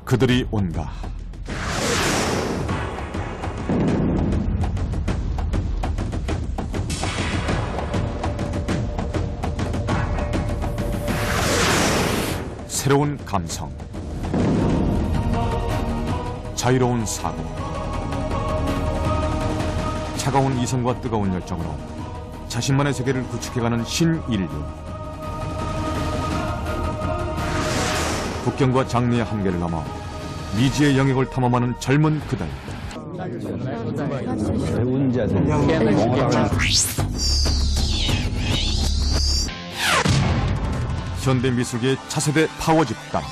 그들이 온다. 새로운 감성, 자유로운 사고, 차가운 이성과 뜨거운 열정으로 자신만의 세계를 구축해가는 신인류. 국경과 장르의 한계를 넘어 미지의 영역을 탐험하는 젊은 그들. 현대 미술계의 차세대 파워 집단.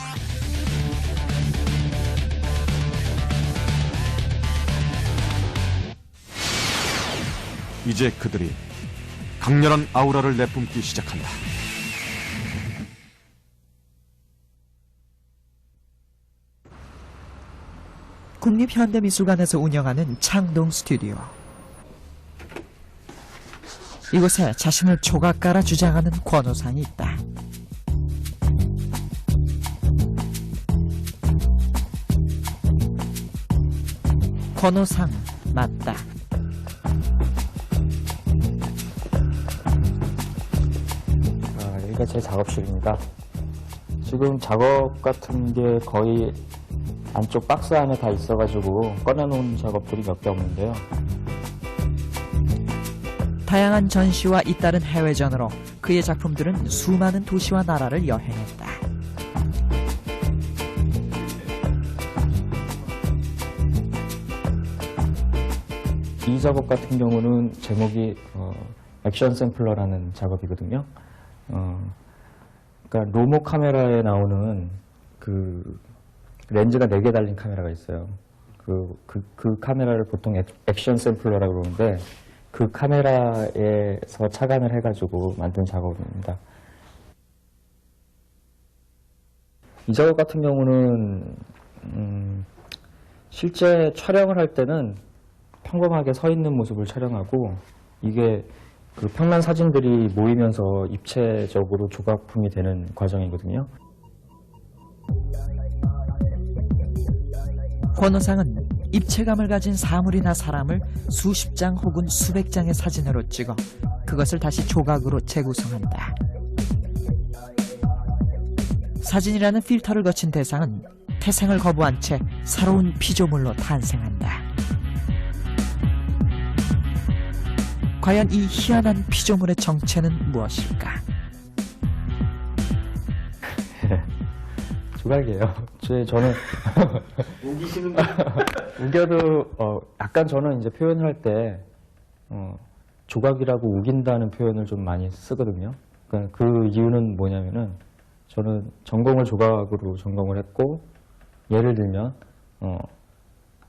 이제 그들이 강렬한 아우라를 내뿜기 시작한다. 국립현대미술관에서 운영하는 창동 스튜디오. 이곳에 자신을 조각가라 주장하는 권호상이 있다. 권호상 맞다. 여기가 제 작업실입니다. 지금 작업 같은 게 거의 안쪽 박스 안에 다 있어가지고 꺼내놓은 작업들이 몇 개 없는데요. 다양한 전시와 잇따른 해외전으로 그의 작품들은 수많은 도시와 나라를 여행했다. 이 작업 같은 경우는 제목이 액션 샘플러라는 작업이거든요. 그러니까 로모 카메라에 나오는 그 렌즈가 4개 달린 카메라가 있어요. 그 카메라를 보통 액션 샘플러라고 그러는데 그 카메라에서 착안을 해가지고 만든 작업입니다. 이 작업 같은 경우는 실제 촬영을 할 때는 평범하게 서 있는 모습을 촬영하고 이게 그 평면 사진들이 모이면서 입체적으로 조각품이 되는 과정이거든요. 권호상은 입체감을 가진 사물이나 사람을 수십 장 혹은 수백 장의 사진으로 찍어 그것을 다시 조각으로 재구성한다. 사진이라는 필터를 거친 대상은 태생을 거부한 채 새로운 피조물로 탄생한다. 과연 이 희한한 피조물의 정체는 무엇일까? 조각이에요. 저는 우겨도 약간 저는 이제 표현을 할 때 조각이라고 우긴다는 표현을 좀 많이 쓰거든요. 그러니까 그 이유는 뭐냐면은 저는 전공을 조각으로 전공을 했고 예를 들면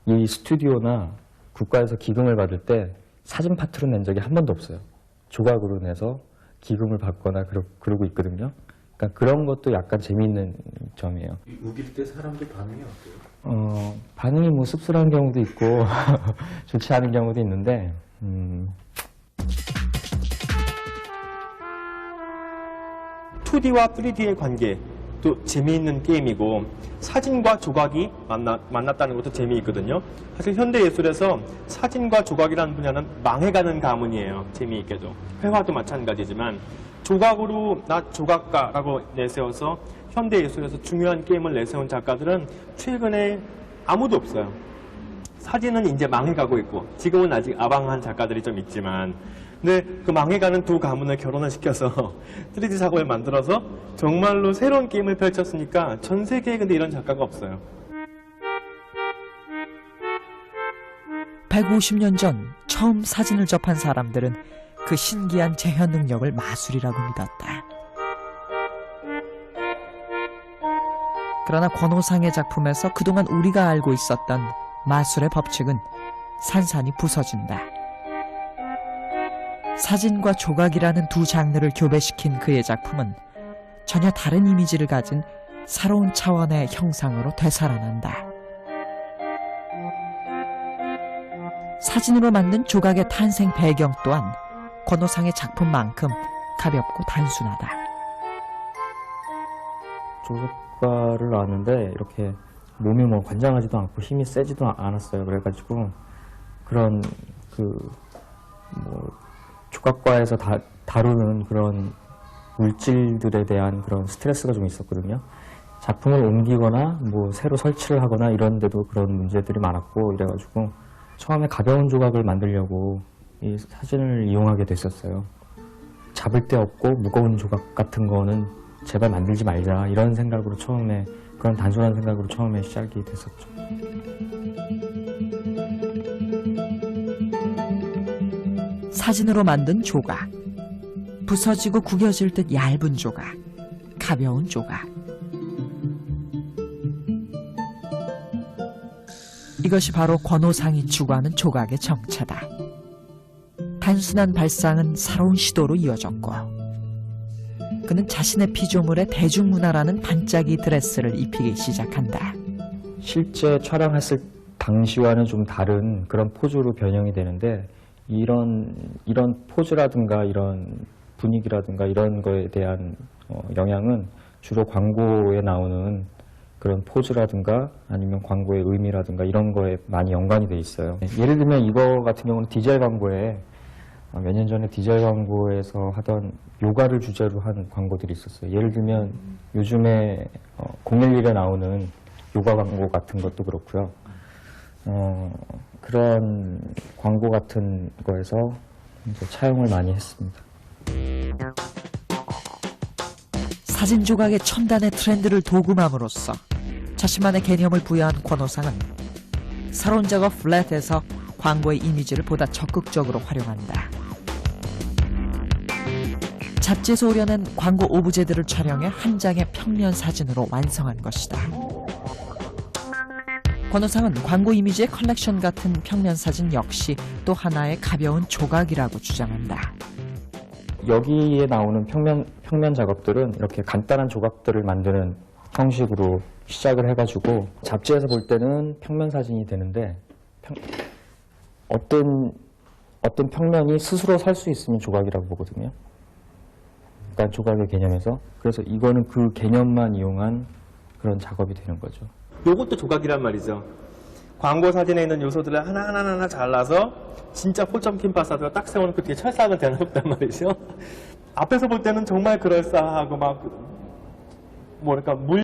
이 스튜디오나 국가에서 기금을 받을 때 사진 파트로 낸 적이 한 번도 없어요. 조각으로 내서 기금을 받거나 그러고 있거든요. 그러니까 그런 것도 약간 재미있는 점이에요. 우길 때 사람들 반응이 어때요? 반응이 뭐 씁쓸한 경우도 있고 좋지 않은 경우도 있는데 2D와 3D의 관계도 재미있는 게임이고 사진과 조각이 만났다는 것도 재미있거든요. 사실 현대예술에서 사진과 조각이라는 분야는 망해가는 가문이에요. 재미있게도. 회화도 마찬가지지만 조각으로 나 조각가라고 내세워서 현대예술에서 중요한 게임을 내세운 작가들은 최근에 아무도 없어요. 사진은 이제 망해가고 있고 지금은 아직 아방한 작가들이 좀 있지만 근데 그 망해가는 두 가문을 결혼을 시켜서 3D 작업을 만들어서 정말로 새로운 게임을 펼쳤으니까 전 세계에 근데 이런 작가가 없어요. 150년 전 처음 사진을 접한 사람들은 그 신기한 재현 능력을 마술이라고 믿었다. 그러나 권호상의 작품에서 그동안 우리가 알고 있었던 마술의 법칙은 산산이 부서진다. 사진과 조각이라는 두 장르를 교배시킨 그의 작품은 전혀 다른 이미지를 가진 새로운 차원의 형상으로 되살아난다. 사진으로 만든 조각의 탄생 배경 또한 권호상의 작품만큼 가볍고 단순하다. 조각과를 나왔는데 이렇게 몸이 뭐 관장하지도 않고 힘이 세지도 않았어요. 그래가지고 그런 조각과에서 다루는 그런 물질들에 대한 그런 스트레스가 좀 있었거든요. 작품을 옮기거나 뭐 새로 설치를 하거나 이런 데도 그런 문제들이 많았고 이래가지고 처음에 가벼운 조각을 만들려고 이 사진을 이용하게 됐었어요. 잡을 데 없고 무거운 조각 같은 거는 제발 만들지 말자 이런 생각으로 처음에 그런 단순한 생각으로 처음에 시작이 됐었죠. 사진으로 만든 조각, 부서지고 구겨질 듯 얇은 조각, 가벼운 조각. 이것이 바로 권오상이 추구하는 조각의 정체다. 단순한 발상은 새로운 시도로 이어졌고 그는 자신의 피조물에 대중문화라는 반짝이 드레스를 입히기 시작한다. 실제 촬영했을 당시와는 좀 다른 그런 포즈로 변형이 되는데 이런 포즈라든가 이런 분위기라든가 이런 거에 대한 영향은 주로 광고에 나오는 그런 포즈라든가 아니면 광고의 의미라든가 이런 거에 많이 연관이 돼 있어요. 예를 들면 이거 같은 경우는 디젤 광고에 몇 년 전에 디젤 광고에서 하던 요가를 주제로 한 광고들이 있었어요. 예를 들면 요즘에 011에 나오는 요가 광고 같은 것도 그렇고요. 그런 광고 같은 거에서 이제 차용을 많이 했습니다. 사진 조각의 첨단의 트렌드를 도금함으로써 자신만의 개념을 부여한 권오상은 새로운 작업 플랫에서 광고의 이미지를 보다 적극적으로 활용한다. 잡지에서 오려낸 광고 오브제들을 촬영해 한 장의 평면 사진으로 완성한 것이다. 권오상은 광고 이미지의 컬렉션 같은 평면 사진 역시 또 하나의 가벼운 조각이라고 주장한다. 여기에 나오는 평면 작업들은 이렇게 간단한 조각들을 만드는 형식으로 시작을 해가지고 잡지에서 볼 때는 평면 사진이 되는데 어떤 평면이 스스로 설 수 있으면 조각이라고 보거든요. 그러니까 조각의 개념에서. 그래서 이거는 그 개념만 이용한 그런 작업이 되는 거죠. 요것도 조각이란 말이죠. 광고 사진에 있는 요소들을 하나하나 잘라서 진짜 폴점 킴파사드가 딱 세워놓고 뒤에 철사각을 대놓았단 말이죠. 앞에서 볼 때는 정말 그럴싸하고 막 뭐랄까